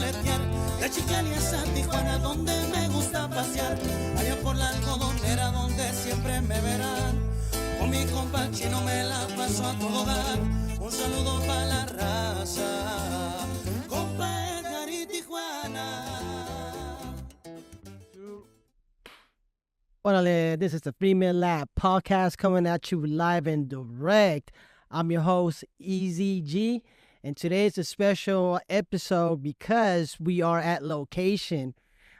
boletear. De Chicalias a Tijuana, donde me gusta pasear. Allá por la algodonera, donde siempre me verán. Con mi compa chino me la paso a todo dar. Un saludo para la raza. Compa Edgar y Tijuana. Well, this is the FIRMELAB Podcast coming at you live and direct. I'm your host, Easy G, and today is a special episode because we are at location.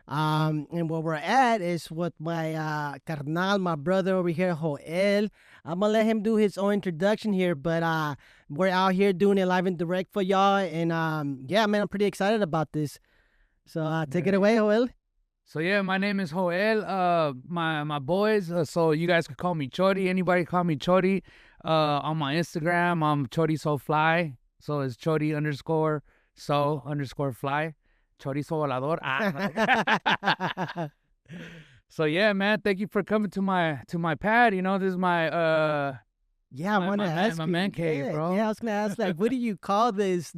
And where we're at is with my carnal, my brother over here, Joel. I'm going to let him do his own introduction here, but we're out here doing it live and direct for y'all. And yeah, man, I'm pretty excited about this. So take it away, Joel. So yeah, my name is Joel. My boys. So you guys could call me Chori. Anybody call me Chori. On my Instagram, I'm Chori So Fly. So it's Chori _so _fly. Chorizo volador. So yeah, man. Thank you for coming to my pad. You know, this is my Yeah, I want to ask my you. man cave, bro. Yeah, I was gonna ask, like, what do you call this?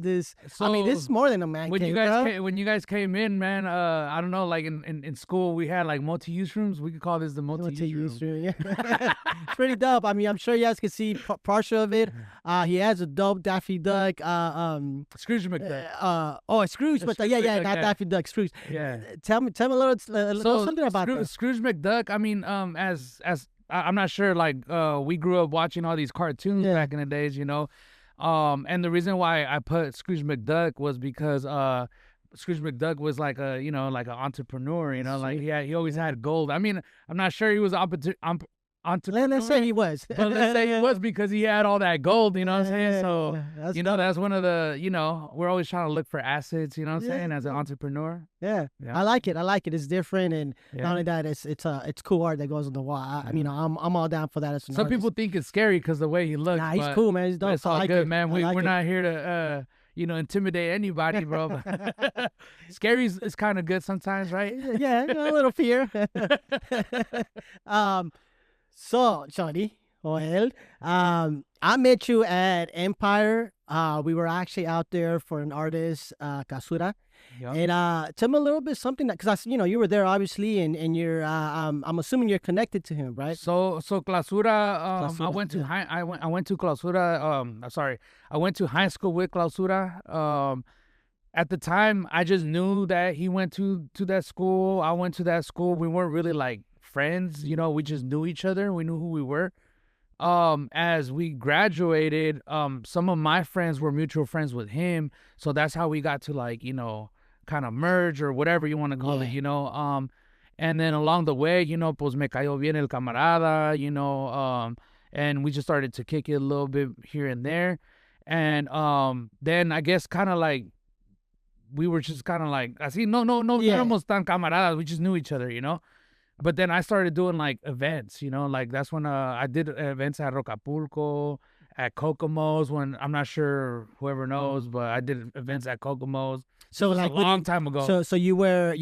So, I mean, this is more than a man when cave, you guys bro. when you guys came in, man, I don't know, like in school we had like multi-use rooms. We could call this the multi-use room. Yeah. It's pretty dope. I mean, I'm sure you guys can see partial of it. He has a dope Daffy Duck. Scrooge McDuck. Scrooge, but yeah, not Daffy Duck, Scrooge. Yeah. Tell me a little something about that. Scrooge McDuck. I mean, as I'm not sure, like, we grew up watching all these cartoons back in the days, you know. And the reason why I put Scrooge McDuck was because Scrooge McDuck was like an entrepreneur, you know, like he always had gold. I mean, I'm not sure he was entrepreneur. Let's say he was. But let's say he was because he had all that gold, you know what I'm saying? So, that's one of the, we're always trying to look for assets, you know what I'm saying, as an entrepreneur. Yeah. I like it. It's different, and not only that, it's cool art that goes on the wall. I'm all down for that. As Some people think it's scary because the way he looks. Nah, he's cool, man. He's dope. It's all good, man. We're not here to intimidate anybody, bro. Scary is kind of good sometimes, right? Yeah, a little fear. So, Chori, Joel, I met you at Empire. We were actually out there for an artist, Kasura. Yep. And tell me a little bit something that, because you were there obviously, and you're I'm assuming you're connected to him, right? So Clausura, I went to Clausura. I went to high school with Clausura. At the time, I just knew that he went to that school. I went to that school. We weren't really like friends, we just knew each other. We knew who we were. As we graduated, some of my friends were mutual friends with him, so that's how we got to, like, kind of merge or whatever you want to call it, and then along the way, pues me cayó bien el camarada, and we just started to kick it a little bit here and there, and then I guess kind of like we were just kind of like así, no éramos tan camaradas, we just knew each other, But then I started doing like events, like that's when I did events at Rocapulco, at Kokomo's, when I'm not sure whoever knows, but I did events at Kokomo's. So like a long time ago. So you were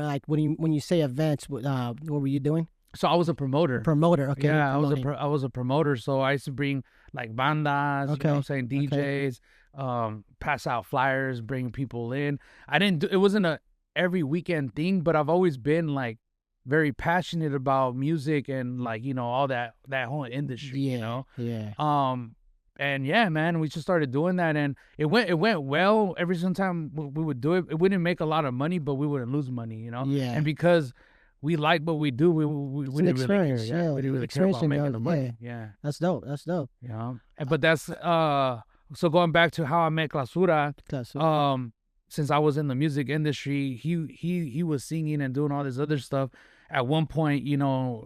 like, when you say events, what were you doing? So I was a promoter. Okay. Yeah, I was a promoter. So I used to bring like bandas, you know what I'm saying, DJs, pass out flyers, bring people in. It wasn't a every weekend thing, but I've always been like very passionate about music and like, all that whole industry, Yeah. And yeah, man, we just started doing that, and it went well. Every single time we would do it, it wouldn't make a lot of money, but we wouldn't lose money, Yeah. And because we like what we do, we didn't really care. Yeah. We didn't really care about making the money. Yeah. That's dope. Yeah. But that's so going back to how I met Clausura. Since I was in the music industry, he was singing and doing all this other stuff. At one point,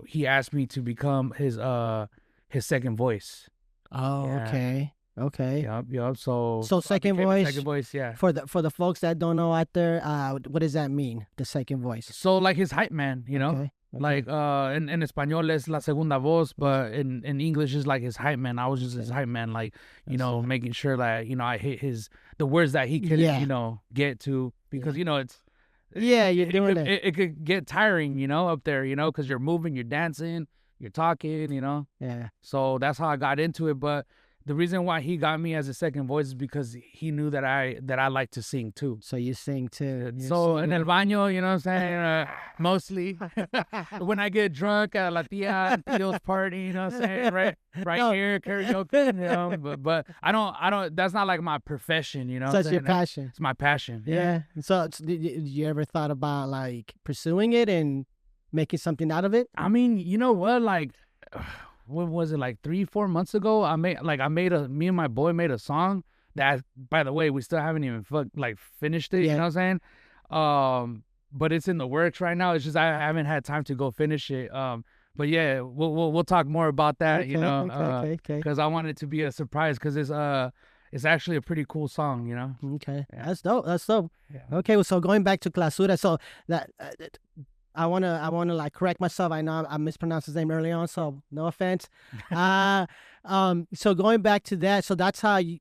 he asked me to become his second voice. Oh, yeah. Okay. Yep. So second voice. Second voice, yeah. For the folks that don't know out there, what does that mean? The second voice. So like his hype man, Okay. Like in español es la segunda voz, but in English is like his hype man. I was just his hype man, like making sure that I hit the words that he could get to, because it's you're doing it. It could get tiring, up there, because you're moving, you're dancing, you're talking, Yeah. So that's how I got into it. But the reason why he got me as a second voice is because he knew that I like to sing too. So you sing too. So in el baño, you know what I'm saying? Mostly when I get drunk at la tia and tío's party, you know what I'm saying? Right here, karaoke, you know. But I don't. That's not like my profession, you know. So it's your passion. It's my passion. Yeah. So did you ever thought about like pursuing it and making something out of it? I mean, you know what? Like, what was it? Like 3-4 months ago, me and my boy made a song that, by the way, we still haven't even finished it. Yeah. You know what I'm saying? But it's in the works right now. It's just I haven't had time to go finish it. But yeah, we'll talk more about that. Okay, you know, okay. because I want it to be a surprise because it's actually a pretty cool song. You know. Okay, Yeah. that's dope. That's dope. Yeah. Okay, well, so going back to Clausura, so that I wanna like correct myself. I know I mispronounced his name early on, so no offense. So going back to that, so that's how you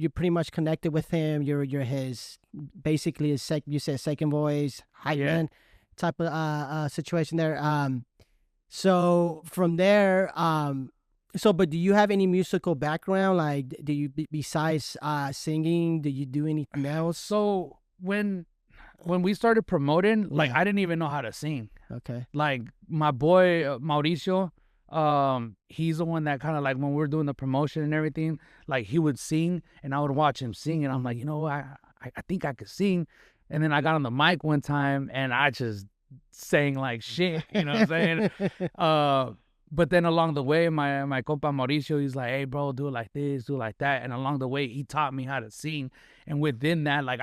pretty much connected with him. You're his basically you said second voice, hype man type of situation there. So from there, but do you have any musical background? Like, do you besides singing, do you do anything else? So when we started promoting, like I didn't even know how to sing. Okay. Like my boy Mauricio, he's the one that kind of like when we were doing the promotion and everything, like he would sing and I would watch him sing and I'm like, you know, I think I could sing. And then I got on the mic one time and I just sang like shit, you know what I'm saying? But then along the way, my compa Mauricio, he's like, hey bro, do it like this, do it like that. And along the way, he taught me how to sing. And within that, like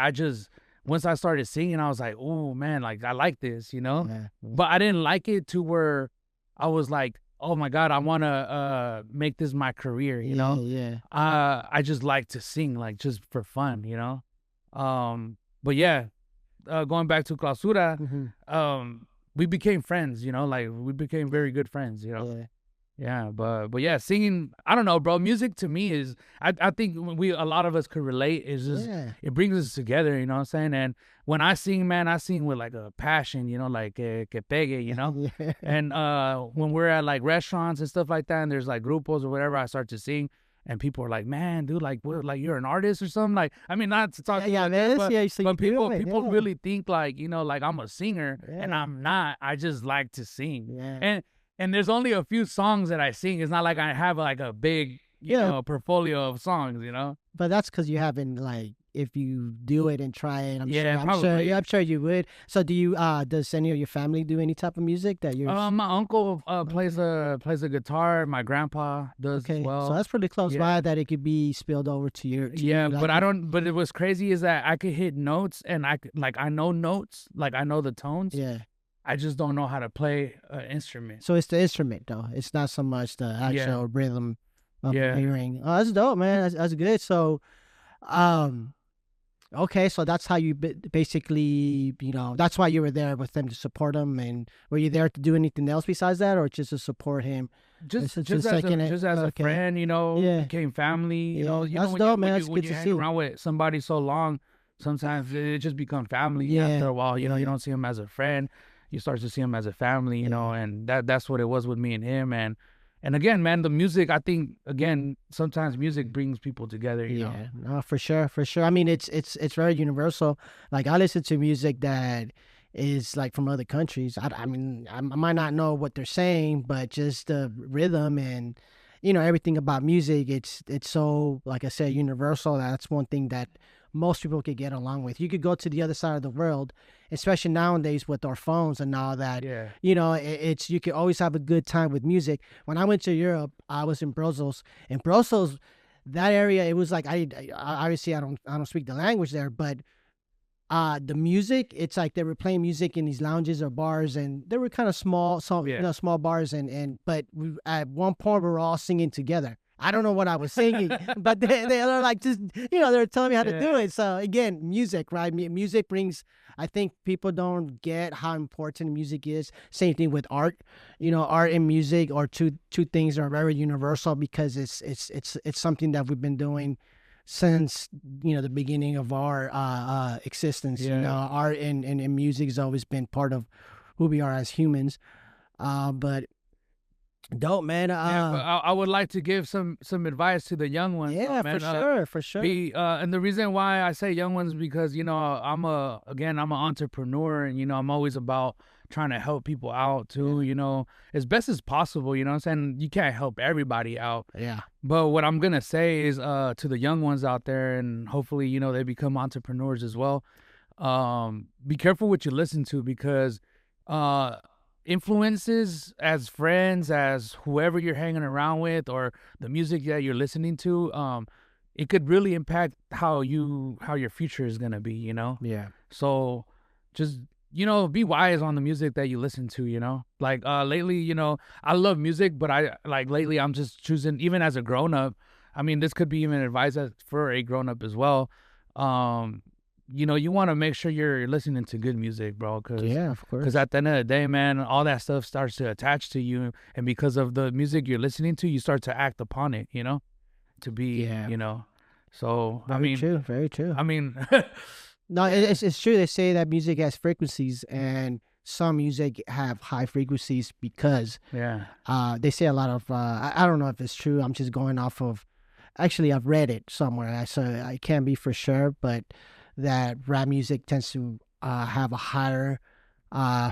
once I started singing, I was like, oh man, like I like this, you know? Yeah. But I didn't like it to where I was like, oh my God, I want to make this my career, you know? Yeah. I just like to sing, like just for fun, you know? But yeah, going back to Clausura, we became friends, you know? Like we became very good friends, you know? Yeah. Yeah, but yeah, singing, I don't know, bro. Music to me is, I think a lot of us could relate. Is just it brings us together, you know what I'm saying? And when I sing, man, I sing with like a passion, you know, like que pegue, you know. Yeah. And when we're at like restaurants and stuff like that, and there's like grupos or whatever, I start to sing, and people are like, man, dude, like what, like you're an artist or something? Like, I mean, not to talk, Yeah, man. but people really think like, you know, like I'm a singer, and I'm not. I just like to sing, And there's only a few songs that I sing. It's not like I have like a big, you know, portfolio of songs, you know. But that's because you haven't like, if you do it and try it, I'm sure you would. So do you? Does any of your family do any type of music that you're? My uncle plays a guitar. My grandpa does as well. So that's pretty close by that it could be spilled over to your. But I don't. But it was crazy is that I could hit notes and I know notes, like I know the tones. Yeah. I just don't know how to play an instrument. So it's the instrument, though. It's not so much the actual rhythm of hearing. Oh, that's dope, man. That's good. So, okay, so that's how you basically, you know, that's why you were there with them to support him. And were you there to do anything else besides that, or just to support him? Just as a friend, you know, became family. You know, that's dope, man. When you hang around with somebody so long, sometimes it just becomes family after a while. You know, you don't see him as a friend. You start to see him as a family, you know, and that's what it was with me and him. And again, man, the music, I think, again, sometimes music brings people together, you know. No, for sure. I mean, it's very universal. Like, I listen to music that is like from other countries. I mean, I might not know what they're saying, but just the rhythm and, you know, everything about music, it's so, like I said, universal. That's one thing that most people could get along with. You could go to the other side of the world, especially nowadays with our phones and all that. You know, it's you can always have a good time with music. When I went to Europe, I was in Brussels. In Brussels, that area, it was like I obviously I don't speak the language there, but the music, it's like they were playing music in these lounges or bars, and they were kind of small, you know, small bars, but at one point we were all singing together. I don't know what I was singing, but they were like, just, you know, they were telling me how to do it. So again, music, right? Music brings, I think people don't get how important music is. Same thing with art, you know, art and music are two things that are very universal because it's something that we've been doing since, you know, the beginning of our existence. You know, art and music has always been part of who we are as humans. But Dope, man. Yeah, but I would like to give some advice to the young ones. Yeah, man. for sure. And the reason why I say young ones because I'm an entrepreneur, and I'm always about trying to help people out too. As best as possible. You know what I'm saying? You can't help everybody out. Yeah. But what I'm gonna say is to the young ones out there, and hopefully they become entrepreneurs as well. Be careful what you listen to because influences as friends, as whoever you're hanging around with, or the music that you're listening to, it could really impact how your future is gonna be. Yeah. So just be wise on the music that you listen to. Like lately, I love music, but lately I'm just choosing, even as a grown up. I mean, this could be even advice for a grown up as well. You want to make sure you're listening to good music, bro. Yeah, of course. Because at the end of the day, man, all that stuff starts to attach to you. And because of the music you're listening to, you start to act upon it, to be, So, Very true. Very true. I mean, no, it's true. They say that music has frequencies, and some music have high frequencies because they say a lot of, I don't know if it's true. I'm just going off of, actually, I've read it somewhere. So I can't be for sure, but that rap music tends to have a higher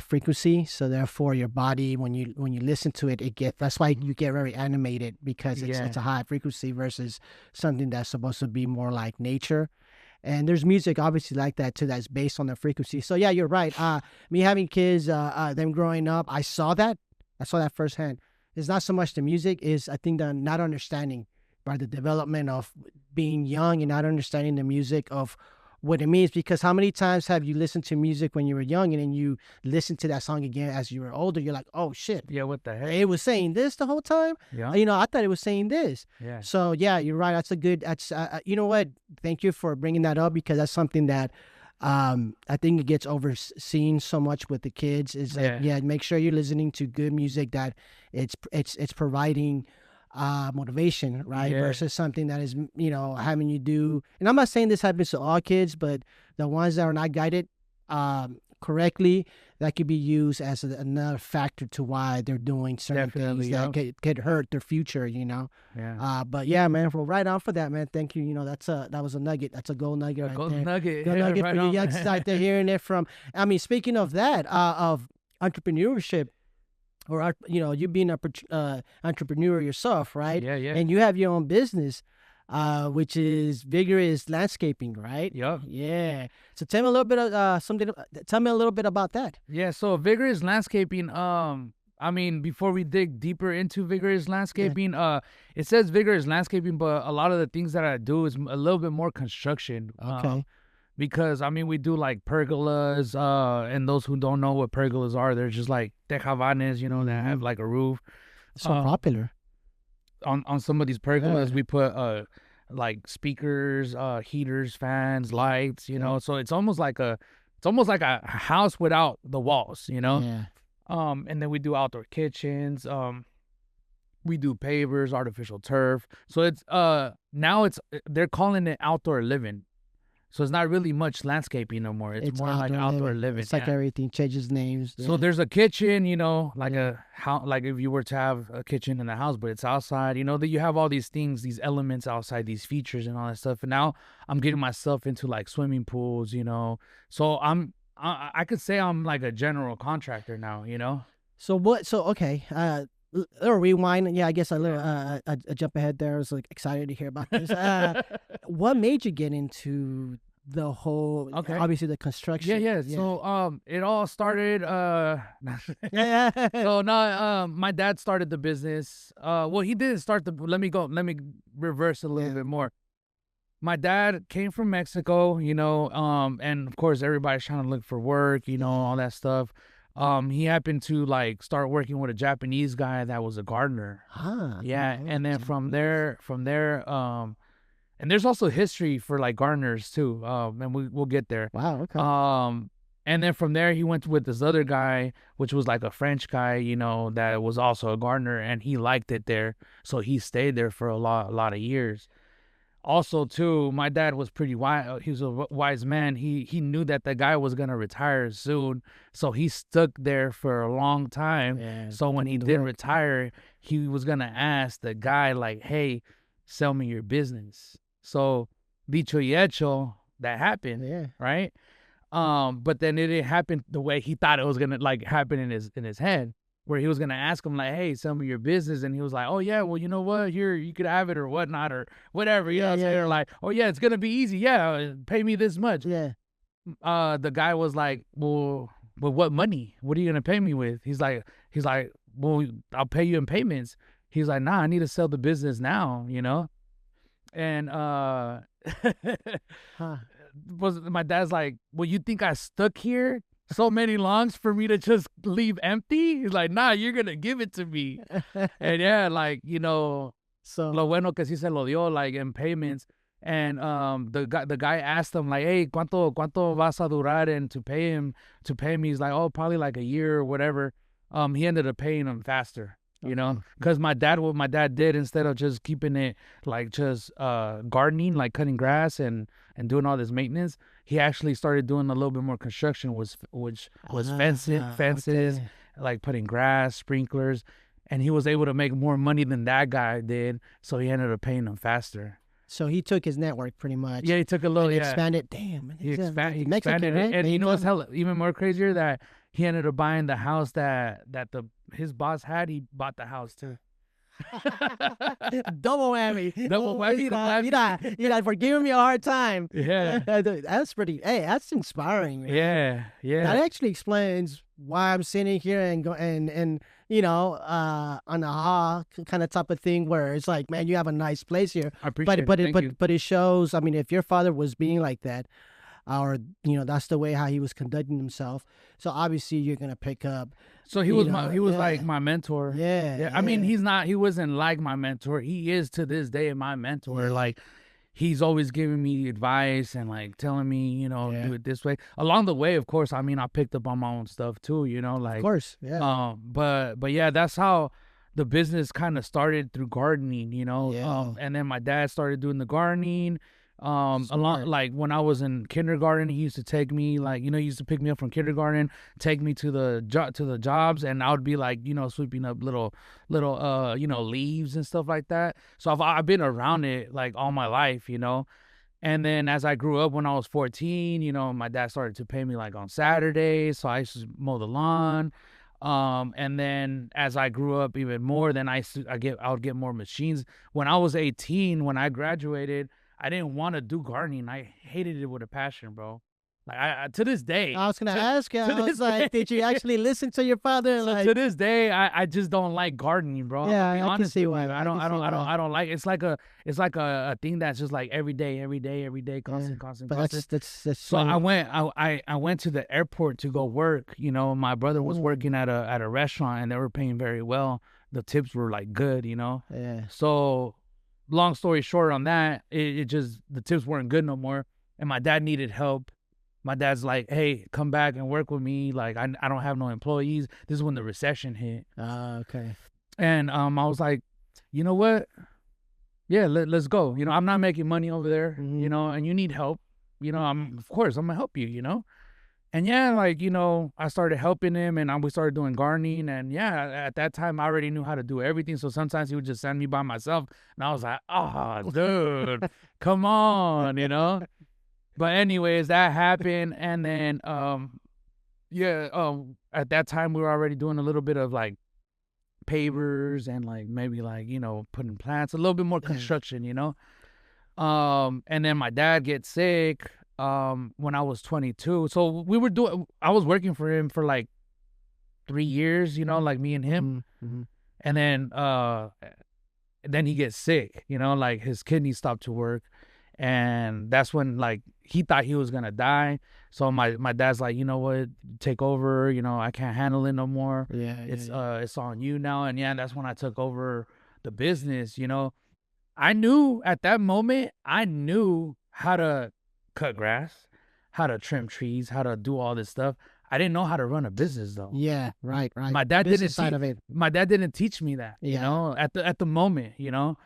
frequency, so therefore your body, when you listen to it, that's why you get very animated, because it's a high frequency versus something that's supposed to be more like nature. And there's music obviously like that too, that's based on the frequency. So yeah, you're right. Me having kids, them growing up, I saw that firsthand. It's not so much the music, is I think the not understanding, by the development of being young and not understanding the music of what it means. Because how many times have you listened to music when you were young, and then you listen to that song again as you were older? You're like, oh shit, yeah, what the heck? It was saying this the whole time. Yeah, I thought it was saying this. Yeah. So yeah, you're right. That's you know what? Thank you for bringing that up, because that's something that I think it gets overseen so much with the kids. Is that make sure you're listening to good music, that it's providing motivation, right? Versus something that is, having you do. And I'm not saying this happens to all kids, but the ones that are not guided correctly, that could be used as another factor to why they're doing certain things that could hurt their future. But yeah, man, well, right on for that, man. Thank you. That was a nugget. That's a gold nugget. Gold nugget for right you youngsters out there hearing it from. I mean, speaking of that, of entrepreneurship, or you being an entrepreneur yourself, right? Yeah. And you have your own business, which is Vigorous Landscaping, right? Yep. Yeah. So tell me a little bit of Tell me a little bit about that. Yeah. So Vigorous Landscaping. I mean, before we dig deeper into Vigorous Landscaping, it says Vigorous Landscaping, but a lot of the things that I do is a little bit more construction. Okay. Because, I mean, we do like pergolas, and those who don't know what pergolas are, they're just like tejavanes, that have like a roof. So popular. On some of these pergolas, we put like speakers, heaters, fans, lights, so it's almost like a house without the walls, Yeah. And then we do outdoor kitchens, we do pavers, artificial turf. So it's now they're calling it outdoor living. So it's not really much landscaping no more. It's more like outdoor living. It's like everything changes names. So there's a kitchen, like like if you were to have a kitchen in the house, but it's outside. That you have all these things, these elements outside, these features and all that stuff. And now I'm getting myself into like swimming pools. So I could say I'm like a general contractor now. So what? So okay. Little rewind. Yeah, I guess a jump ahead there. I was like excited to hear about this. What made you get into the whole? Obviously the construction. Yeah. So it all started. Yeah. So no, my dad started the business. Well, he didn't start the. Let me reverse a little bit more. My dad came from Mexico, and of course everybody's trying to look for work, all that stuff. He happened to like start working with a Japanese guy that was a gardener. Yeah, and then from there, and there's also history for like gardeners too. And we'll get there. Wow. Okay. And then from there he went with this other guy, which was like a French guy, that was also a gardener, and he liked it there, so he stayed there for a lot of years. also too, my dad was pretty wise. He was a wise man. He knew that the guy was gonna retire soon, so he stuck there for a long time. Yeah. So when he did retire, he was gonna ask the guy like, "Hey, sell me your business." So dicho y hecho, that happened. Yeah. Right. But then it didn't happen the way he thought it was gonna like happen in his head, where he was gonna ask him like, "Hey, sell me your business," and he was like, "Oh yeah, well you know what, here you could have it or whatnot or whatever." You know what I'm saying? Or like, "Oh yeah, it's gonna be easy. Yeah, pay me this much." Yeah. The guy was like, "Well, but what money? What are you gonna pay me with?" He's like, "Well, I'll pay you in payments." He's like, "Nah, I need to sell the business now." You know, and was my dad's like, "Well, you think I stuck here so many longs for me to just leave empty?" He's like, "Nah, you're gonna give it to me." And yeah, like, you know, So lo bueno que sí se lo dio, like in payments. And the guy asked him like, "Hey, cuánto vas a durar and to pay me?" He's like, "Oh, probably like a year or whatever." He ended up paying him faster. You know, because what my dad did, instead of just keeping it like just gardening, like cutting grass and doing all this maintenance, he actually started doing a little bit more construction, which was fences, like putting grass, sprinklers, and he was able to make more money than that guy did. So he ended up paying him faster. So he took his network pretty much. Yeah, he took a little, and yeah. expanded. Damn, He Mexican, expanded, right? and you know what's even more crazier, that he ended up buying the house that his boss had. He bought the house too. Double whammy. Double whammy. You're for giving me a hard time. Yeah. That's pretty. Hey, that's inspiring, man. Yeah. That actually explains why I'm sitting here and go and you know, on a kind of type of thing where it's like, man, you have a nice place here. I appreciate it. But it shows. I mean, if your father was being like that, or you know, that's the way how he was conducting himself. So obviously, you're gonna pick up. So he was like my mentor. Yeah. I mean, he wasn't like my mentor. He is to this day my mentor. Yeah. Like, he's always giving me advice and like telling me, you know, do it this way. Along the way, of course, I mean, I picked up on my own stuff too, you know, like, of course, yeah. But yeah, that's how the business kind of started, through gardening, you know. Yeah. And then my dad started doing the gardening. Along, like when I was in kindergarten, he used to take me, like, you know, he used to pick me up from kindergarten, take me to the jobs, and I would be like, you know, sweeping up little you know, leaves and stuff like that. So I've been around it like all my life, you know. And then as I grew up, when I was 14, you know, my dad started to pay me like on Saturdays, so I used to mow the lawn. And then as I grew up even more, then I would get more machines. When I was 18, when I graduated, I didn't want to do gardening. I hated it with a passion, bro. Like, I to this day. I was gonna ask you. I was like, did you actually listen to your father? So Like, to this day, I just don't like gardening, bro. Yeah, I'll be I can honest see with why. you. I I can see why. don't like. It's like a thing that's just like every day, constant. but that's. So I went to the airport to go work. You know, my brother was working at a restaurant, and they were paying very well. The tips were like good, you know. Yeah. So, long story short on that, it just, the tips weren't good no more, and my dad needed help. My dad's like, "Hey, come back and work with me. Like, I don't have no employees." This is when the recession hit. Okay. And I was like, "You know what? Yeah, let's go. You know, I'm not making money over there, you know, and you need help. You know, of course, I'm gonna help you, you know." And yeah, like, you know, I started helping him, and we started doing gardening. And yeah, at that time, I already knew how to do everything. So sometimes he would just send me by myself, and I was like, "Oh, dude, come on," you know. But anyways, that happened. And then, at that time, we were already doing a little bit of like pavers and like maybe like, you know, putting plants, a little bit more construction, you know. And then my dad gets sick when I was 22. So I was working for him for like 3 years, you know, like me and him. Mm-hmm. And then he gets sick, you know, like his kidneys stopped to work. And that's when, like, he thought he was gonna die. So my dad's like, "You know what, take over, you know, I can't handle it no more. It's on you now." And yeah, that's when I took over the business, you know. I knew at that moment, I knew how to cut grass, how to trim trees, how to do all this stuff. I didn't know how to run a business though. Yeah, right. My dad Business side of it. My dad didn't teach me that, you know, at the moment, you know.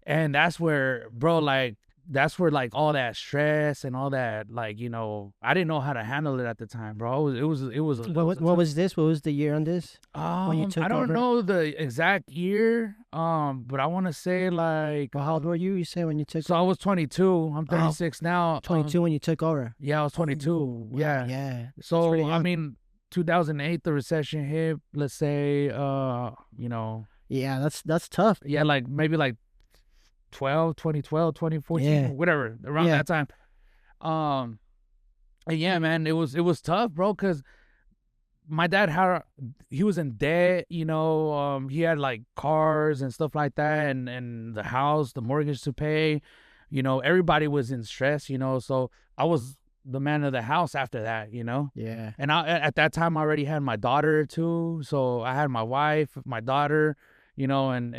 And that's where, bro, like, that's where like all that stress and all that, like, you know, I didn't know how to handle it at the time, bro. It was What was this? What was the year on this? When you took I don't over? know the exact year, but I want to say like, Well, how old were you? You say when you took so I was 22. I'm 36 now. 22 when you took over. Yeah, I was 22. Yeah. Yeah. So pretty I young. mean, 2008, the recession hit. Let's say, you know, Yeah, that's tough. yeah, like maybe like 2012, 2014, Yeah. whatever, around Yeah. that time. And yeah, man, it was tough, bro, because my dad he was in debt, you know. He had like cars and stuff like that, and the house, the mortgage to pay, you know. Everybody was in stress, you know. So I was the man of the house after that, you know. Yeah. And at that time I already had my daughter too, so I had my wife, my daughter, you know, and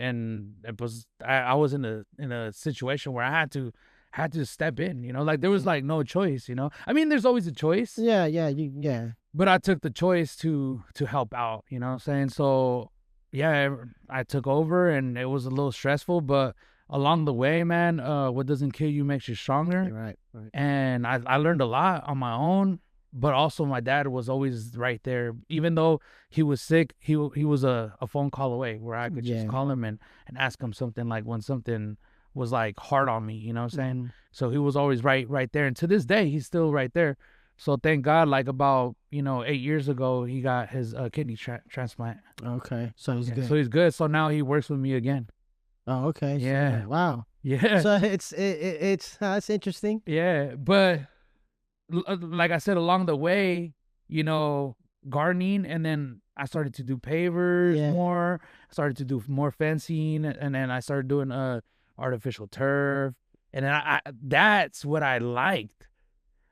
it was I was in a situation where I had to step in, you know. Like there was like no choice, you know. I mean, there's always a choice, Yeah, yeah. but I took the choice to help out, you know what I'm saying? So yeah, I took over, and it was a little stressful, but along the way, man, what doesn't kill you makes you stronger. You're right. And I learned a lot on my own, but also my dad was always right there. Even though he was sick, he was a phone call away, where I could just Yeah. call him and ask him something, like when something was like hard on me, you know what I'm saying? So he was always right there. And to this day, he's still right there. So thank God, like about, you know, 8 years ago, he got his kidney transplant. Okay, so he's Yeah, good. so he's good. So now he works with me again. Oh, okay. So, Yeah. wow. Yeah. So it's interesting. Yeah, but like I said, along the way, you know, gardening, and then I started to do pavers Yeah. more. I started to do more fencing, and then I started doing artificial turf, and then I that's what I liked,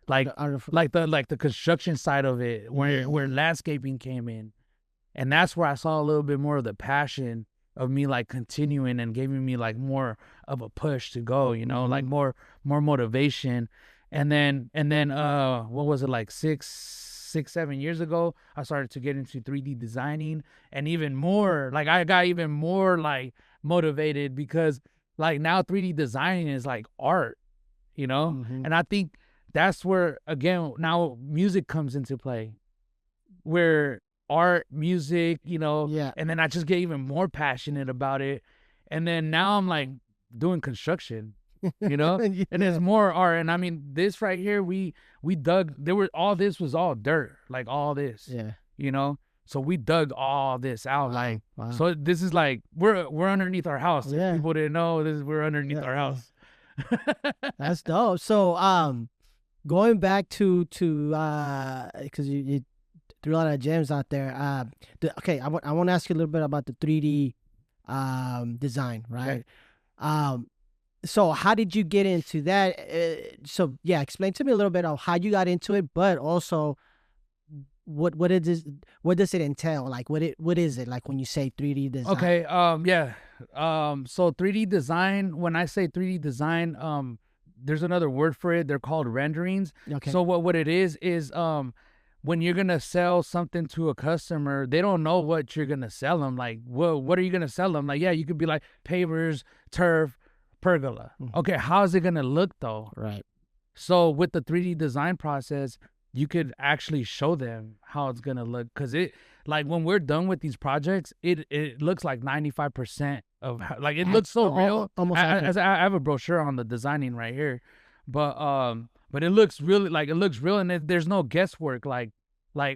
like the construction side of it, where landscaping came in, and that's where I saw a little bit more of the passion of me, like continuing and giving me like more of a push to go, you know, like more motivation. And then what was it, like 7 years ago, I started to get into 3D designing, and even more, like I got even more like motivated, because like now 3D designing is like art, you know. And I think that's where, again, now music comes into play, where art, music, you know. Yeah. And then I just get even more passionate about it. And then now I'm like doing construction, you know. Yeah. And there's more art. And I mean, this right here, we dug, this was all dirt, like all this, Yeah. you know. So we dug all this out, like, Wow. so this is like we're underneath our house. Yeah. If people didn't know, we're underneath our house. That's dope. So going back to because you threw a lot of gems out there. Okay, I want to ask you a little bit about the 3D design, right? Okay. So how did you get into that? So yeah, explain to me a little bit of how you got into it, but also what does it entail? Like what is it like when you say 3D design? Okay. Yeah. So 3D design. When I say 3D design, there's another word for it. They're called renderings. Okay. So what it is when you're gonna sell something to a customer, they don't know what you're gonna sell them. Like, what are you gonna sell them? Like, yeah, you could be like pavers, turf, pergola. Okay, how is it gonna look though? Right. So with the 3D design process, you could actually show them how it's gonna look, because it, like, when we're done with these projects, it looks like 95% of how, like, it looks so real. Almost I have a brochure on the designing right here, but it looks really, like, it looks real, and there's no guesswork. Like,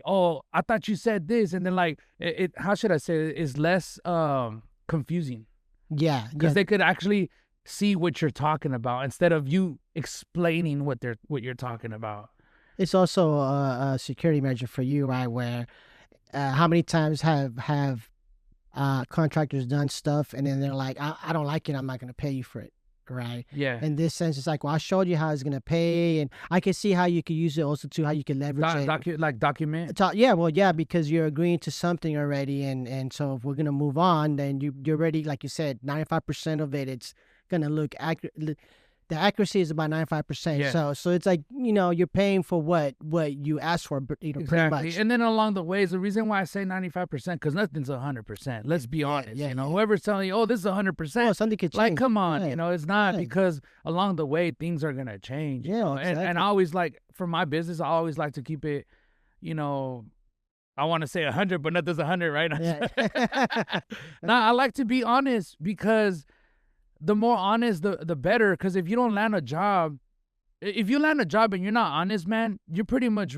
oh, I thought you said this, and then like it how should I say it, is less confusing. Yeah. Because they could actually see what you're talking about instead of you explaining what you're talking about. It's also a security measure for you, right? Where how many times have contractors done stuff and then they're like, I don't like it, I'm not going to pay you for it, right? Yeah. In this sense, it's like, well, I showed you how it's going to pay, and I can see how you could use it also too, how you can leverage it. Document. Yeah, well, yeah, because you're agreeing to something already, and so if we're going to move on, then you're already, like you said, 95% of it, it's going to look accurate. the accuracy is about 95%. Yeah. So it's like, you're paying for what you asked for, pretty much. And then along the ways, the reason why I say 95%, because nothing's 100%. Let's be honest. Whoever's telling you, oh, this is 100%. Oh, something could change. Like, come on, it's not, because along the way things are gonna change. Yeah, exactly. And I always for my business, I always like to keep it, I want to say 100, but nothing's 100, right? Yeah. Now, I like to be honest, because the more honest, the better. Because if you don't land a job, if you land a job and you're not honest, man, you're pretty much,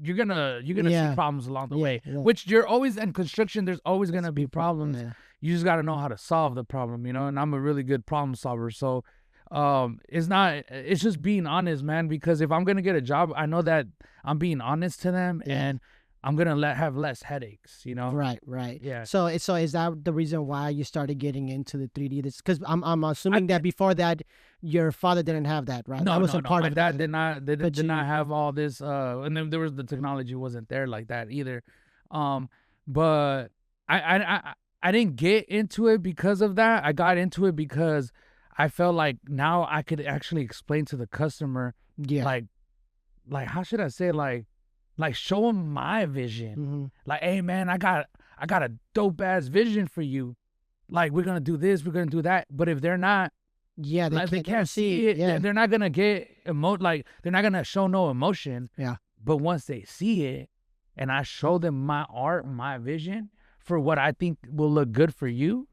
you're gonna see problems along the way. Yeah. Which you're always in construction. There's always gonna be problems. Yeah. You just gotta know how to solve the problem, And I'm a really good problem solver. So, it's just being honest, man. Because if I'm gonna get a job, I know that I'm being honest to them, and I'm gonna have less headaches, Right. Yeah. So is that the reason why you started getting into the 3D? Because I'm assuming that before that, your father didn't have that, right? No, that wasn't part my of dad it. did not. They did not have all this. And then there was the technology wasn't there like that either. But I didn't get into it because of that. I got into it because I felt like now I could actually explain to the customer, like how should I say it? Like show them my vision. Mm-hmm. Like, hey man, I got a dope ass vision for you. Like, we're gonna do this, we're gonna do that. But if they're not, they can't see it. Yeah. They're not gonna get they're not gonna show no emotion. Yeah. But once they see it, and I show them my art, my vision for what I think will look good for you,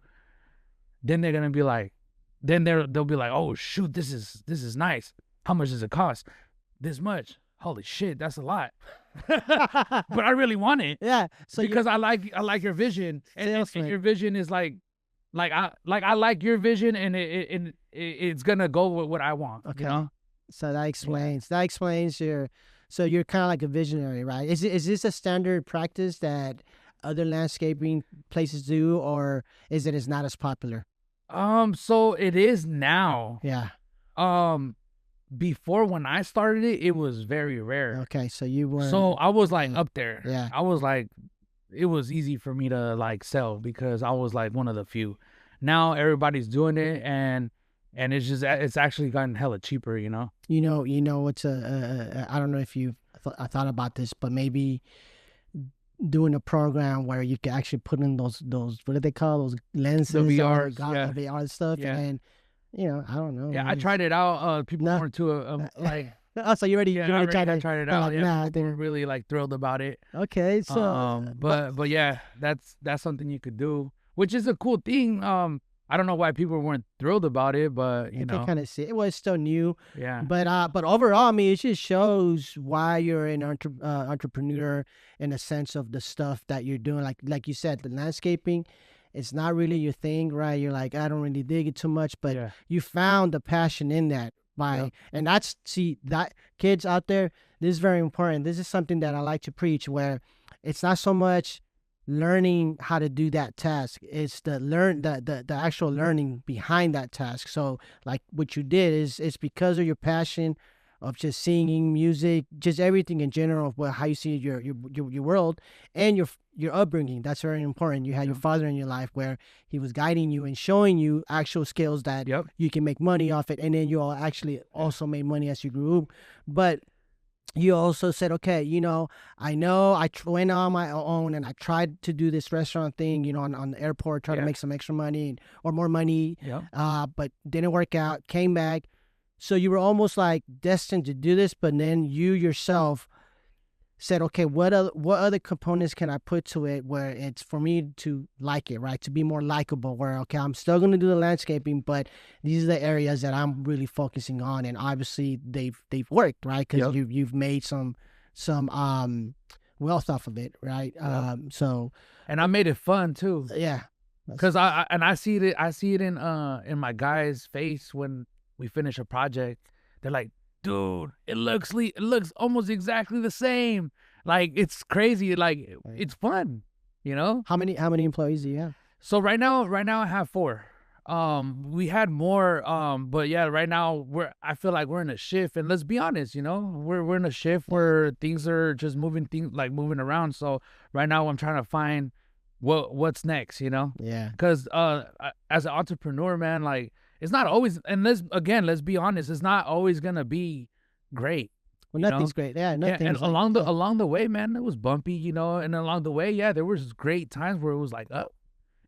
then they're gonna be like, they'll be like, oh shoot, this is nice. How much does it cost? This much. Holy shit, that's a lot. But I really want it. Yeah. So because I like your vision, and your vision is like I like your vision, and it's gonna go with what I want. Okay. So that explains your. So you're kind of like a visionary, right? Is this a standard practice that other landscaping places do, or is it's not as popular? So it is now. Yeah. Before, when I started it, it was very rare. Okay, so you were. So I was like up there. Yeah. I was like, it was easy for me to like sell because I was like one of the few. Now everybody's doing it, and it's actually gotten hella cheaper. You know what's I don't know if you've thought about this, but maybe doing a program where you can actually put in those what do they call those lenses, the VR, VR stuff, and. I don't know. Yeah, I tried it out. People weren't too like. Oh, so you already tried it out. Yeah, they were really like thrilled about it. Okay, so but yeah, that's something you could do, which is a cool thing. I don't know why people weren't thrilled about it, but you know, kind of see it was still new. Yeah. But overall, I mean, it just shows why you're an entrepreneur in a sense of the stuff that you're doing. Like you said, the landscaping. It's not really your thing, right? You're like, I don't really dig it too much, but you found the passion in that. And that kids out there, this is very important. This is something that I like to preach, where it's not so much learning how to do that task. It's the actual learning behind that task. So like what you did it's because of your passion of just singing, music, just everything in general, how you see your world and your upbringing. That's very important. You had your father in your life where he was guiding you and showing you actual skills that you can make money off it, and then you all actually also made money as you grew. But you also said, okay, I went on my own and I tried to do this restaurant thing, on the airport, try to make some extra money or more money, but didn't work out, came back. So you were almost like destined to do this, but then you yourself said, okay, what other components can I put to it where it's for me to like it, right? To be more likable, where, okay, I'm still going to do the landscaping, but these are the areas that I'm really focusing on. And obviously they've worked, right? Because you've made some wealth off of it, right? And I made it fun too. Yeah. Because I see it in my guys' face when we finish a project. They're like, dude, it looks almost exactly the same. Like, it's crazy. Like, it's fun, How many employees do you have? So right now I have 4. We had more, but yeah, right now I feel like we're in a shift, and let's be honest, we're in a shift where things are just moving around. So right now I'm trying to find what's next, Yeah. Because as an entrepreneur, man, like, it's not always, and let's be honest, it's not always gonna be great. Well, nothing's great. Yeah, nothing. And along the way, man, it was bumpy, you know. And along the way, yeah, there was great times where it was like up,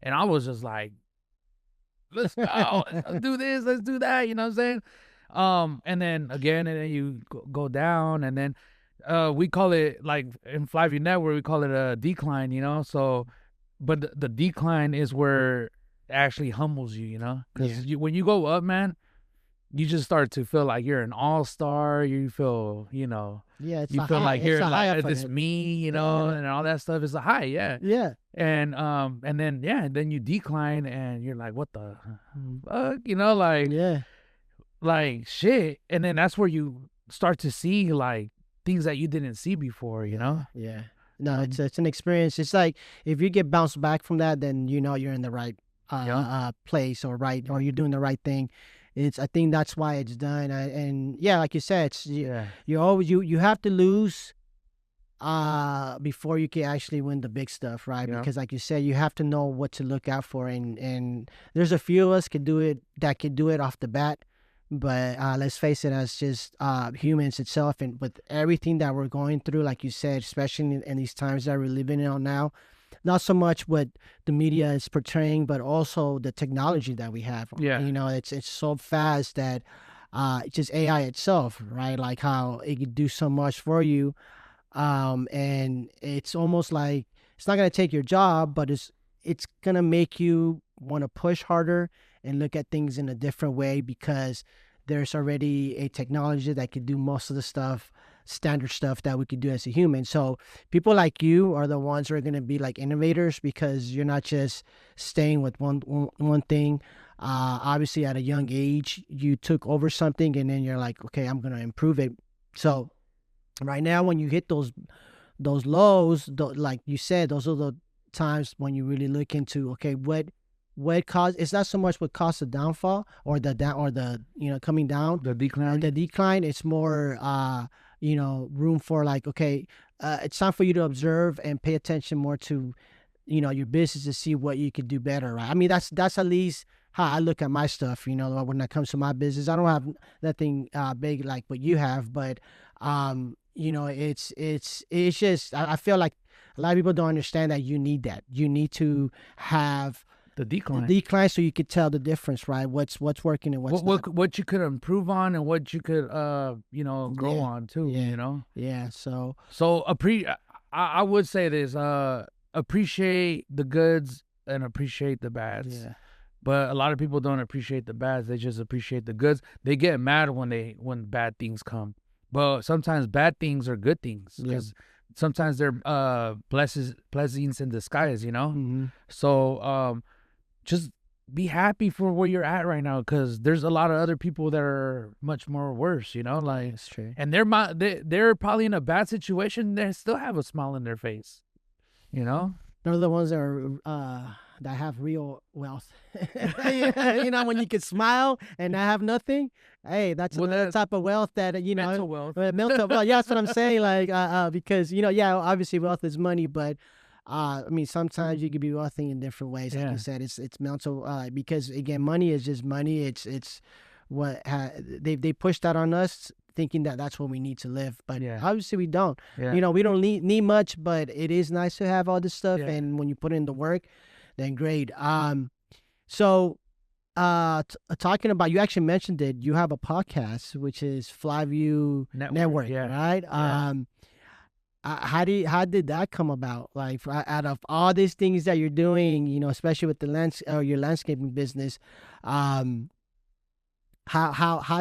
and I was just like, let's go, let's do this, let's do that. You know what I'm saying? And then again, and then you go down, and then we call it, like in Flyview Network, we call it a decline, you know. So, but the decline is where it actually humbles you, you know, because when you go up, man, you just start to feel like you're an all-star. You feel, you know, it's you a feel high. like you're It's a high like up this on it. me, you know, and all that stuff is a high, yeah. And then you decline, and you're like, what the fuck, you know, like shit. And then that's where you start to see like things that you didn't see before, you know. No, it's an experience. It's like if you get bounced back from that, then you know you're in the right place, or you're doing the right thing. I think that's why it's done. And like you said, you always you have to lose before you can actually win the big stuff, right? Because like you said, you have to know what to look out for, and there's a few of us that can do it off the bat. But let's face it, as just humans itself, and with everything that we're going through, like you said, especially in these times that we're living in now, not so much what the media is portraying, but also the technology that we have. You know, it's so fast that just AI itself, right? Like how it can do so much for you, and it's almost like it's not gonna take your job, but it's gonna make you want to push harder and look at things in a different way, because there's already a technology that can do most of the stuff, standard stuff that we could do as a human. So people like you are the ones who are going to be like innovators, because you're not just staying with one thing. Obviously at a young age, you took over something, and then you're like, okay, I'm going to improve it. So right now, when you hit those lows, like you said, those are the times when you really look into, okay, what caused, it's not so much what caused the downfall or the you know, coming down, the decline. It's more you know, room for like, okay, it's time for you to observe and pay attention more to, you know, your business, to see what you could do better, right? I mean, that's at least how I look at my stuff, you know, when it comes to my business. I don't have nothing big like what you have, but you know, it's just, I feel like a lot of people don't understand that you need that. You need to have the decline, so you could tell the difference, right? What's working and what's not. What you could improve on, and what you could you know, grow on too. You know. So I would say this: appreciate the goods and appreciate the bads. But a lot of people don't appreciate the bads; they just appreciate the goods. They get mad when bad things come, but sometimes bad things are good things, because sometimes they're blessings in disguise. You know. So just be happy for where you're at right now, because there's a lot of other people that are much more worse, you know, like, that's true. And they're probably in a bad situation. They still have a smile on their face, you know. They're the ones that are that have real wealth. You know, when you can smile and not have nothing, hey, that's another type of wealth that, you know, mental wealth. Mental wealth. Yeah, that's what I'm saying. Like, because, you know, obviously wealth is money, but I mean, sometimes you can be wealthy in different ways. Like you said, it's mental. Because again, money is just money. It's what they push that on us, thinking that that's what we need to live. But obviously we don't. You know, we don't need much, but it is nice to have all this stuff. And when you put in the work, then great. So talking about, you actually mentioned it. You have a podcast, which is Flyview Network, right? How did that come about? Like, out of all these things that you're doing, you know, especially with the your landscaping business, how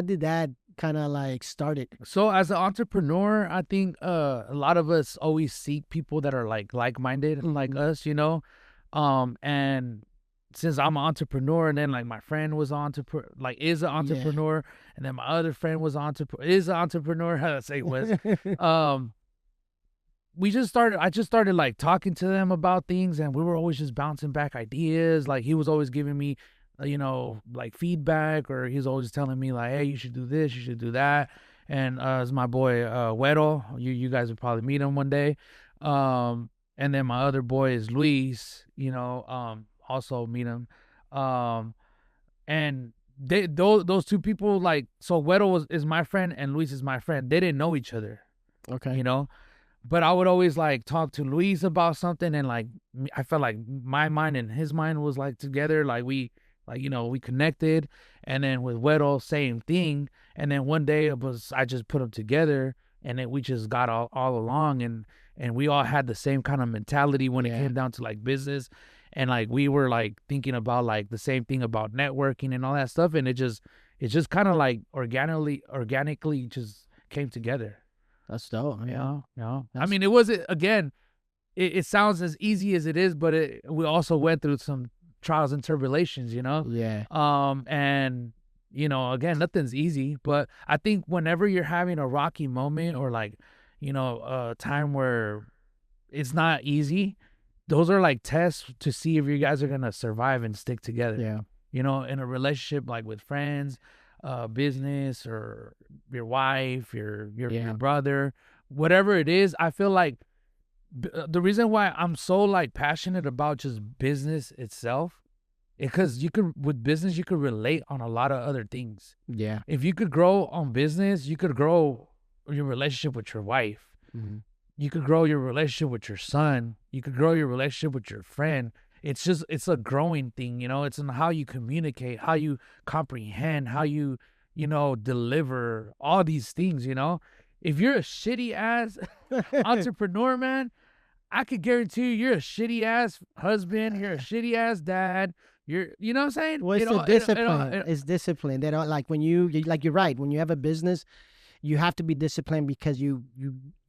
did that kind of like started? So as an entrepreneur, I think a lot of us always seek people that are like-minded, like us, you know. And since I'm an entrepreneur, and then like my friend was is an entrepreneur, and then my other friend was is an entrepreneur. How to say was, I just started like talking to them about things, and we were always just bouncing back ideas. Like, he was always giving me, you know, like feedback, or he's always telling me like, hey, you should do this, you should do that. And it's my boy Weddle. You guys would probably meet him one day. And then my other boy is Luis. You know, also meet him. And those two people, like, so Güero is my friend and Luis is my friend. They didn't know each other. Okay. You know, but I would always like talk to Luis about something, and like I felt like my mind and his mind was like together, like we connected. And then with Güero, same thing. And then one day I just put them together, and then we just got all along, and we all had the same kind of mentality when it came down to like business, and like we were like thinking about like the same thing about networking and all that stuff, and it just kind of like organically just came together. That's dope. Yeah. I mean, it wasn't, again, it sounds as easy as it is, but we also went through some trials and tribulations, you know? Yeah. And, you know, again, nothing's easy, but I think whenever you're having a rocky moment, or like, you know, a time where it's not easy, those are like tests to see if you guys are going to survive and stick together. Yeah. You know, in a relationship, like with friends, business, or your wife, your brother, whatever it is. I feel like the reason why I'm so like passionate about just business itself, because with business you could relate on a lot of other things. Yeah. If you could grow on business, you could grow your relationship with your wife. Mm-hmm. You could grow your relationship with your son. You could grow your relationship with your friend. It's a growing thing, you know. It's in how you communicate, how you comprehend, how you deliver all these things, you know. If you're a shitty ass entrepreneur, man, I could guarantee you're a shitty ass husband, you're a shitty ass dad. You know what I'm saying? Well, it's discipline. It's discipline. They don't like when you're right. When you have a business, you have to be disciplined because you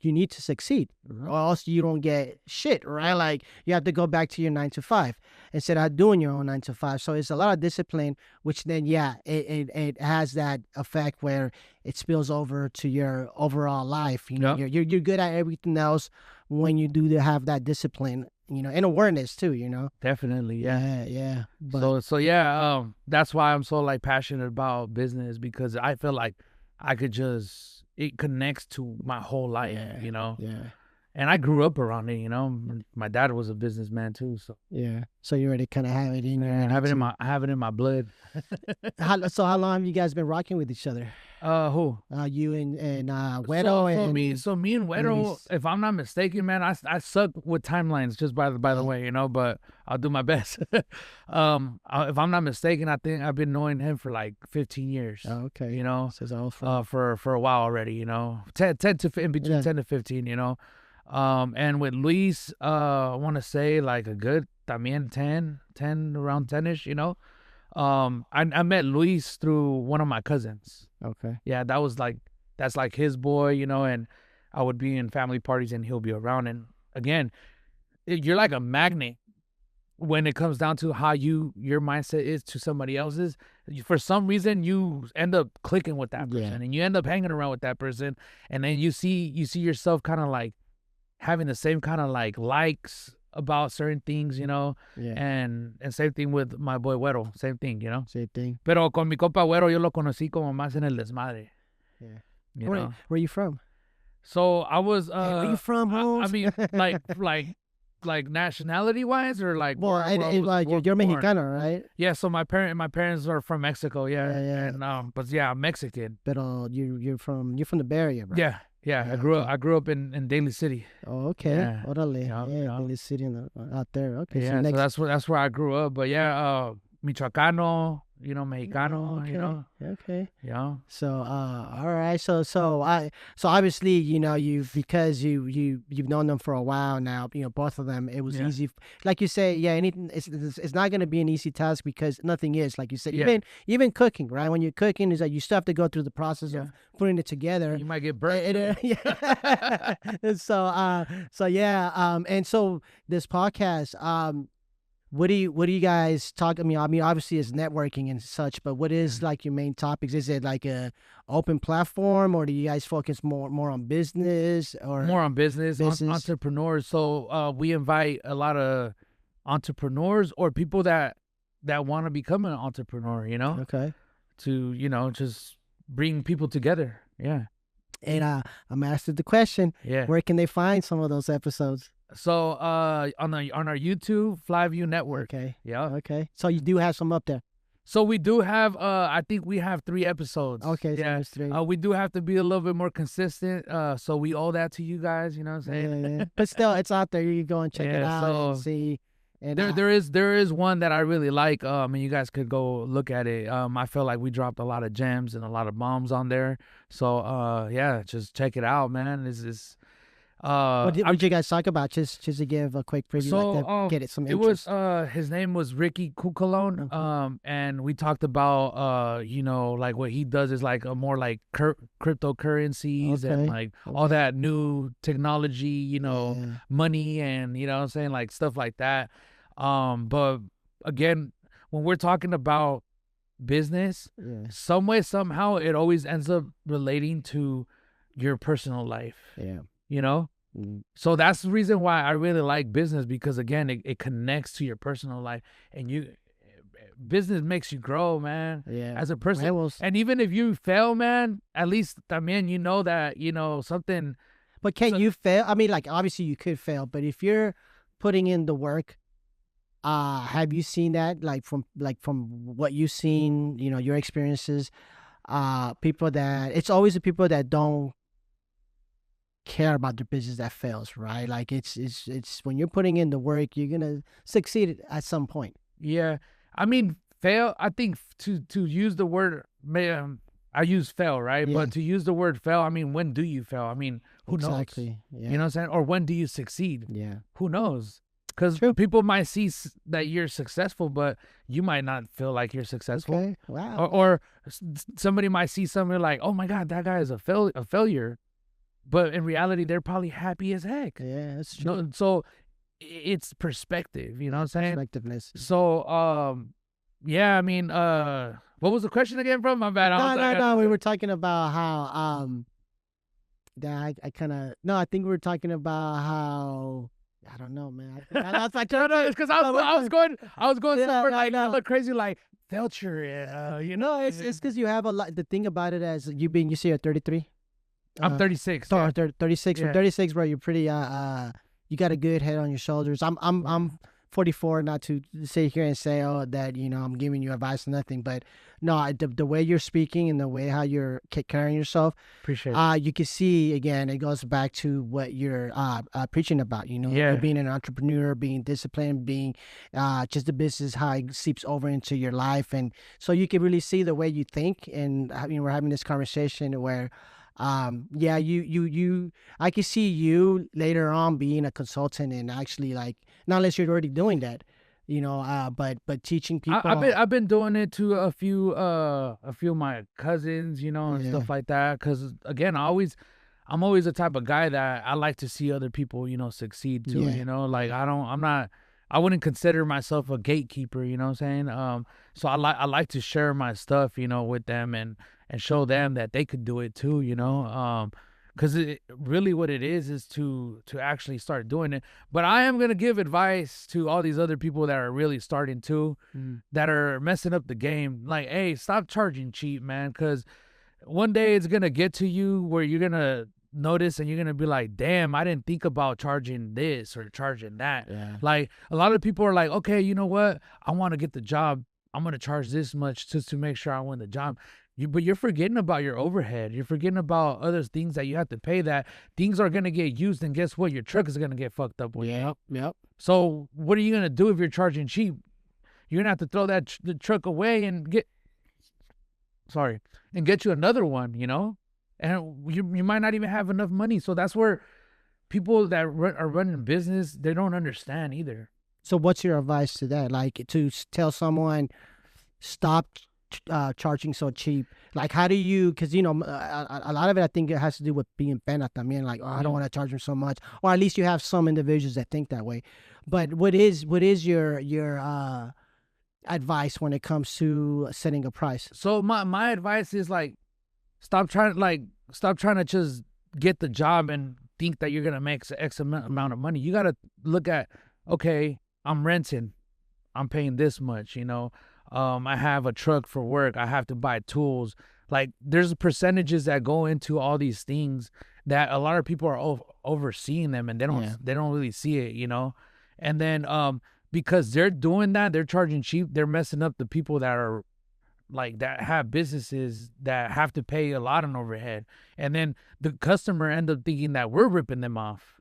need to succeed, or else you don't get shit, right? Like you have to go back to your 9 to 5 instead of doing your own 9 to 5. So it's a lot of discipline, which then it has that effect where it spills over to your overall life. You know, you're good at everything else when you do have that discipline. You know, and awareness too. You know, definitely, yeah. But, so yeah, that's why I'm so like passionate about business, because I feel like it connects to my whole life, you know? Yeah. And I grew up around it, you know? My dad was a businessman too, so. Yeah. So you already kind of have it in there. I have it in my blood. So how long have you guys been rocking with each other? Who? You and Güero. Me and Güero, if I'm not mistaken, man, I suck with timelines, just by the way, you know, but I'll do my best. If I'm not mistaken, I think I've been knowing him for like 15 years. Oh, okay. You know, for a while already, you know, 10 to 15, you know. And with Luis, I want to say like a good también 10 around 10ish, you know. I met Luis through one of my cousins. Okay. Yeah, that's like his boy, you know, and I would be in family parties and he'll be around. And again, you're like a magnet when it comes down to how your mindset is to somebody else's. For some reason, you end up clicking with that person, and you end up hanging around with that person, and then you see yourself kind of like having the same kind of like likes about certain things, you know. Yeah. And same thing with my boy Güero, same thing, you know. Same thing. Pero con mi compa Güero yo lo conocí como más en el desmadre. Yeah. Where are you from? So I was where are you from, Holmes? I mean like nationality wise, or like, well, you're Mexicano, right? Yeah, so my parents are from Mexico, yeah. And, but yeah, I'm Mexican. But you're from the Bay Area, bro. Yeah, I grew up in Daly City. Oh, okay. Yeah. Orale. Yeah. Daly City out there. Okay. Yeah, so that's where I grew up. But yeah, Michoacano, you know, Mexicano, okay. you know. Okay. Yeah. So all right. So obviously, you know, you've known them for a while now, you know, both of them. It was easy, like you say. Yeah, anything. It's not going to be an easy task because nothing is, like you said. Even cooking, right? When you're cooking, is that you still have to go through the process of putting it together. You might get burnt. So yeah. And so this podcast, what do you guys talk? I mean, obviously it's networking and such, but what is like your main topics? Is it like a open platform, or do you guys focus more on business, or more on business? Entrepreneurs? So we invite a lot of entrepreneurs or people that want to become an entrepreneur, you know? Okay. To, you know, just bring people together. Yeah. And I'm asking the question. Yeah. Where can they find some of those episodes? So on our YouTube Flyview Network. Okay. Yeah. Okay. So you do have some up there. So we do have, I think we have 3 episodes. Okay, so Yeah. there's 3. We do have to be a little bit more consistent. So we owe that to you guys, you know what I'm saying? Yeah. But still, it's out there. You can go and check it Yeah, out and so see. And there is one that I really like. And you guys could go look at it. I feel like we dropped a lot of gems and a lot of bombs on there. So yeah, just check it out, man. what did you guys talk about? Just to give a quick preview, like to get it some interest. It was his name was Ricky Cucalone. Okay. And we talked about you know, like what he does is like a more like cryptocurrencies and like all that new technology, you know, money and you know what I'm saying, like stuff like that. But again, when we're talking about business, some way, somehow it always ends up relating to your personal life. Yeah. You know? So that's the reason why I really like business, because again, it connects to your personal life, and business makes you grow, man. Yeah. As a person. And even if you fail, man, at least, I mean, you know that, you know, something. But can you fail? I mean, like, obviously you could fail, but if you're putting in the work, have you seen that, like from what you've seen, you know, your experiences, it's always the people that don't care about the business that fails, right? Like it's when you're putting in the work, you're gonna succeed at some point. Yeah, I mean, fail. I think to use the word, I use fail, right? But to use the word fail, I mean, when do you fail? I mean, who knows? Yeah. You know what I'm saying? Or when do you succeed? Yeah. Who knows? Because people might see that you're successful, but you might not feel like you're successful. Okay. Wow. Or somebody might see something like, oh my God, that guy is a failure. But in reality, they're probably happy as heck. Yeah, that's true. No, so it's perspective, you know what I'm saying? Perspectiveness. So, yeah, I mean, what was the question again from? My bad. No. We were talking about how, I think we were talking about how, I don't know, man. It's because I was going somewhere like crazy, like failure. You know, it's because you have a lot. The thing about it as you say you're 33. I'm 36. 36. From 36, bro, you're pretty. You got a good head on your shoulders. I'm 44. Not to sit here and say, oh, that you know, I'm giving you advice or nothing. But no, the way you're speaking and the way how you're carrying yourself, appreciate it. You can see again. It goes back to what you're preaching about. You know, being an entrepreneur, being disciplined, being just the business, how it seeps over into your life, and so you can really see the way you think. And I mean, we're having this conversation where. I can see you later on being a consultant and actually like, not unless you're already doing that, you know, but teaching people. I've been doing it to a few of my cousins, you know, and stuff like that. Cause again, I'm always the type of guy that I like to see other people, you know, succeed too, you know, like I wouldn't consider myself a gatekeeper, you know what I'm saying? So I like to share my stuff, you know, with them and show them that they could do it too, you know, because really what it is to actually start doing it. But I am going to give advice to all these other people that are really starting to, that are messing up the game. Like, hey, stop charging cheap, man, because one day it's going to get to you where you're going to notice and you're going to be like, damn, I didn't think about charging this or charging that. Yeah. Like a lot of people are like, okay, you know what? I want to get the job. I'm going to charge this much just to make sure I win the job. But you're forgetting about your overhead. You're forgetting about other things that you have to pay, that things are going to get used. And guess what? Your truck is going to get fucked up with. Yep. So what are you going to do if you're charging cheap? You're going to have to throw the truck away and get you another one, you know? And you might not even have enough money. So that's where people that are running business, they don't understand either. So what's your advice to that? Like to tell someone, stop charging so cheap. Like how do you, because you know a lot of it I think it has to do with being pena también, like, oh, I don't want to charge them so much, or at least you have some individuals that think that way. But what is your advice when it comes to setting a price? So my advice is like, stop trying to just get the job and think that you're gonna make X amount of money. You gotta look at, okay, I'm renting, I'm paying this much, you know. I have a truck for work. I have to buy tools. Like there's percentages that go into all these things that a lot of people are overseeing them and they don't really see it, you know. And then because they're doing that, they're charging cheap. They're messing up the people that are like that have businesses that have to pay a lot on overhead, and then the customer end up thinking that we're ripping them off,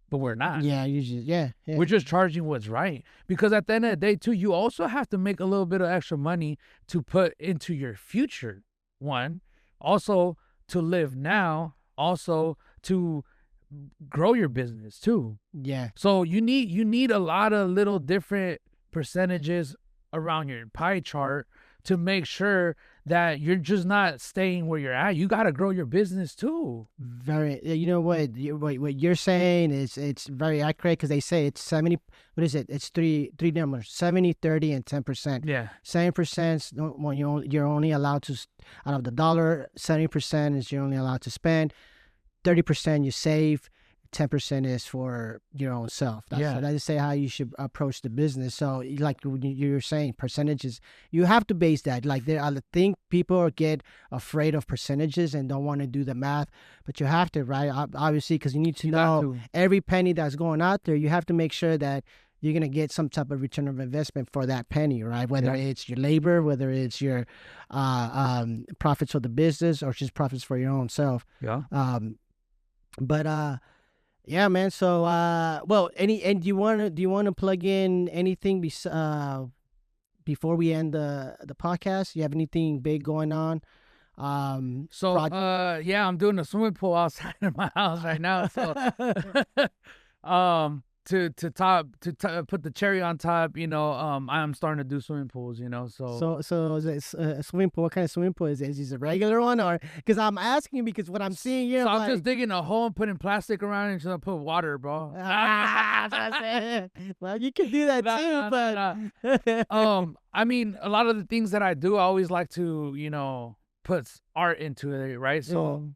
but we're not. Yeah, yeah. We're just charging what's right, because at the end of the day too, you also have to make a little bit of extra money to put into your future. One, also to live now, also to grow your business too. Yeah. So you need a lot of little different percentages around your pie chart to make sure that you're just not staying where you're at. You got to grow your business too. Very, you know what you're saying is it's very accurate, because they say it's 70. What is it? It's three numbers: 70, 30, and 10%. Yeah. 70%, well, you're only allowed to, out of the dollar, 70% is you're only allowed to spend. 30% you save. 10% is for your own self. That's I just say how you should approach the business. So like you're saying, percentages, you have to base that. Like I think people get afraid of percentages and don't want to do the math, but you have to, right? Obviously, because you need to know every penny that's going out there. You have to make sure that you're going to get some type of return of investment for that penny, right? Whether it's your labor, whether it's your profits for the business, or just profits for your own self. Yeah. Yeah, man. So, well, do you want to plug in anything before we end the podcast? You have anything big going on? I'm doing a swimming pool outside of my house right now. So, to put the cherry on top, I'm starting to do swimming pools, so is it a swimming pool? What kind of swimming pool is it? Is it a regular one, or because I'm asking because what I'm seeing here? So I'm just digging a hole and putting plastic around it and just put water, bro. Well, you can do that too, but I mean, a lot of the things that I do, I always like to, put art into it, right? So.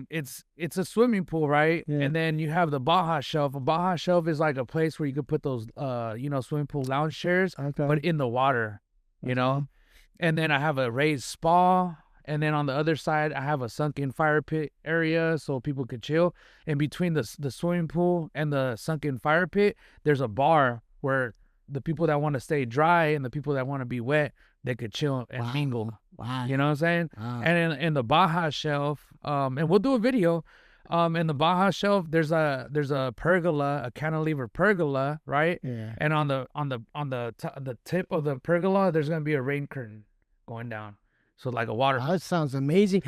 It's a swimming pool, right? Yeah. And then you have the Baja Shelf. A Baja Shelf is like a place where you could put those, swimming pool lounge chairs, but in the water, And then I have a raised spa. And then on the other side, I have a sunken fire pit area so people could chill. And between the swimming pool and the sunken fire pit, there's a bar where the people that want to stay dry and the people that want to be wet, they could chill and mingle. Wow. You know what I'm saying? Wow. And in the Baja Shelf, and we'll do a video. In the Baja Shelf, there's a pergola, a cantilever pergola, right? Yeah. And on the tip of the pergola, there's gonna be a rain curtain going down, so like a water. Wow, that sounds amazing.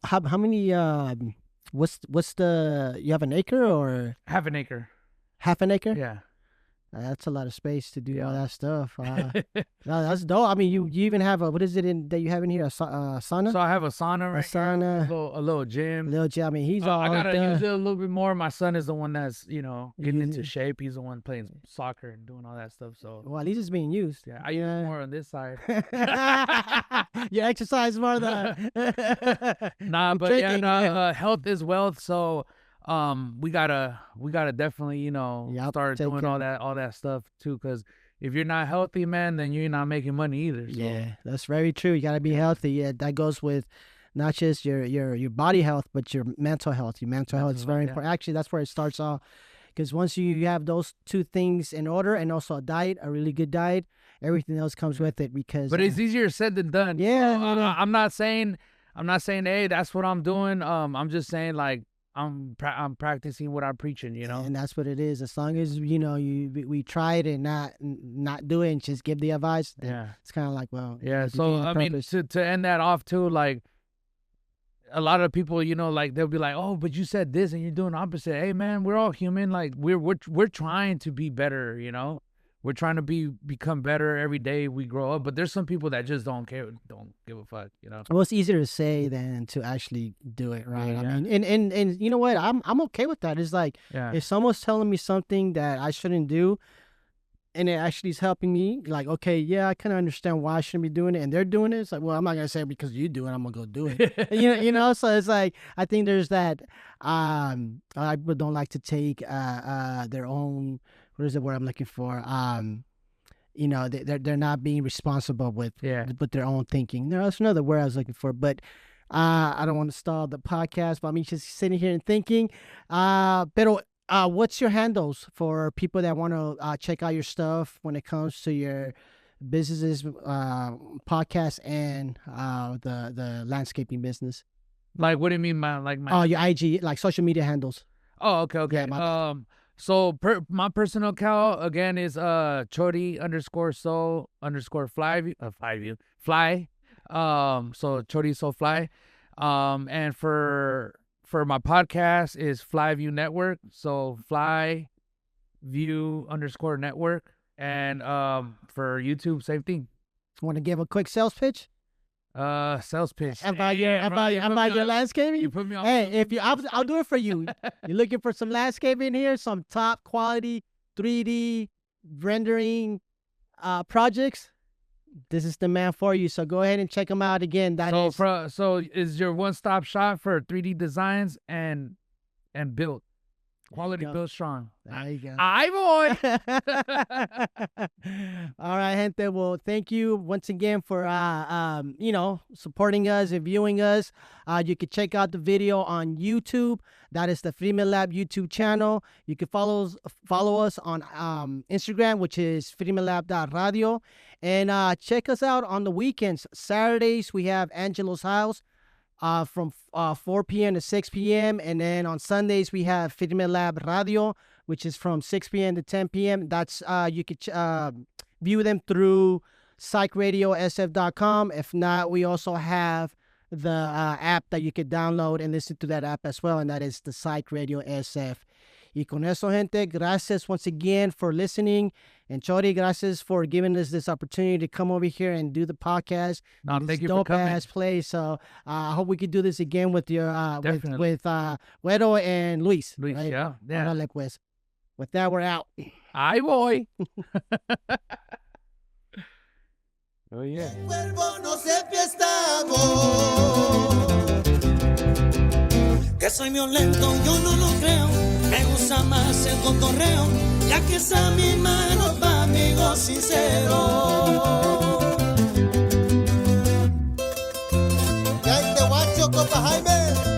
How many? What's the? You have an acre or half an acre? Half an acre? Yeah. That's a lot of space to do all that stuff. No, that's dope. I mean, you even have what is it that you have in here? A sauna? So I have a sauna right sauna, here, a little gym. I mean, he's all. I gotta use it a little bit more. My son is the one that's getting into shape. He's the one playing soccer and doing all that stuff. So well, at least it's being used. Yeah, I use it more on this side. You exercise more than. Health is wealth. So. We gotta definitely, start doing all that stuff too. Because if you're not healthy, man, then you're not making money either. So. Yeah, that's very true. You gotta be healthy. Yeah, that goes with not just your body health, but your mental health. Your mental health is very important. Actually, that's where it starts off. Because once you have those two things in order, and also a diet, a really good diet, everything else comes with it. But it's easier said than done. Yeah, I'm not saying, hey, that's what I'm doing. I'm just saying like. I'm practicing what I'm preaching, And that's what it is. As long as we try it and not do it and just give the advice. It's kind of like, well, yeah. So I mean, to end that off too, like a lot of people, like they'll be like, oh, but you said this and you're doing opposite. Hey, man, we're all human. Like we're trying to be better, We're trying to become better every day we grow up, but there's some people that just don't care, don't give a fuck, Well, it's easier to say than to actually do it, right? Yeah. I mean, and you know what? I'm okay with that. It's like if someone's telling me something that I shouldn't do, and it actually is helping me, like, okay, yeah, I kind of understand why I shouldn't be doing it, and they're doing it. It's like, well, I'm not gonna say because you do it, I'm gonna go do it. So it's like I think there's that. I don't like to take their own. What is the word I'm looking for? They're not being responsible with their own thinking. No, that's another word I was looking for. But I don't want to stall the podcast. But I'm just sitting here and thinking. What's your handles for people that want to check out your stuff when it comes to your businesses, podcast, and the landscaping business. Like, what do you mean by like my? Oh, your IG, like social media handles. Oh, okay. Yeah, So my personal account again is Chori _so _fly. So Chori so fly. And for my podcast is Flyview Network. So Flyview _network. And for YouTube, same thing. Want to give a quick sales pitch? Sales pitch. About your landscaping? You put me on. Hey, I'll do it for you. You're looking for some landscaping here, some top quality 3D rendering projects. This is the man for you. So go ahead and check him out again. So is your one-stop shop for 3D designs and build. Quality built strong. There you go. Aye, boy. All right, gente. Well, thank you once again for supporting us and viewing us. You can check out the video on YouTube. That is the FIRMELAB YouTube channel. You can follow us on Instagram, which is FIRMELAB.radio. And check us out on the weekends. Saturdays, we have Angelo's House from 4 p.m. to 6 p.m. And then on Sundays, we have FIRMELAB Radio, which is from 6 p.m. to 10 p.m. That's you could view them through psychradiosf.com. If not, we also have the app that you could download and listen to that app as well, and that is the Psych Radio SF. Y con eso, gente, gracias once again for listening. And Chori, gracias for giving us this opportunity to come over here and do the podcast. No, thank you for coming. Dope-ass place. So I hope we could do this again with your with Wedo and Luis. Luis, right? yeah. Órale, pues. With that, we're out. Aye, boy. Oh, yeah. Cuervo no se fiestamos, que soy violento, yo no lo creo. Me gusta más el cotorreo, ya que es a mi mano pa' amigos sinceros. Ya te guacho, compa Jaime.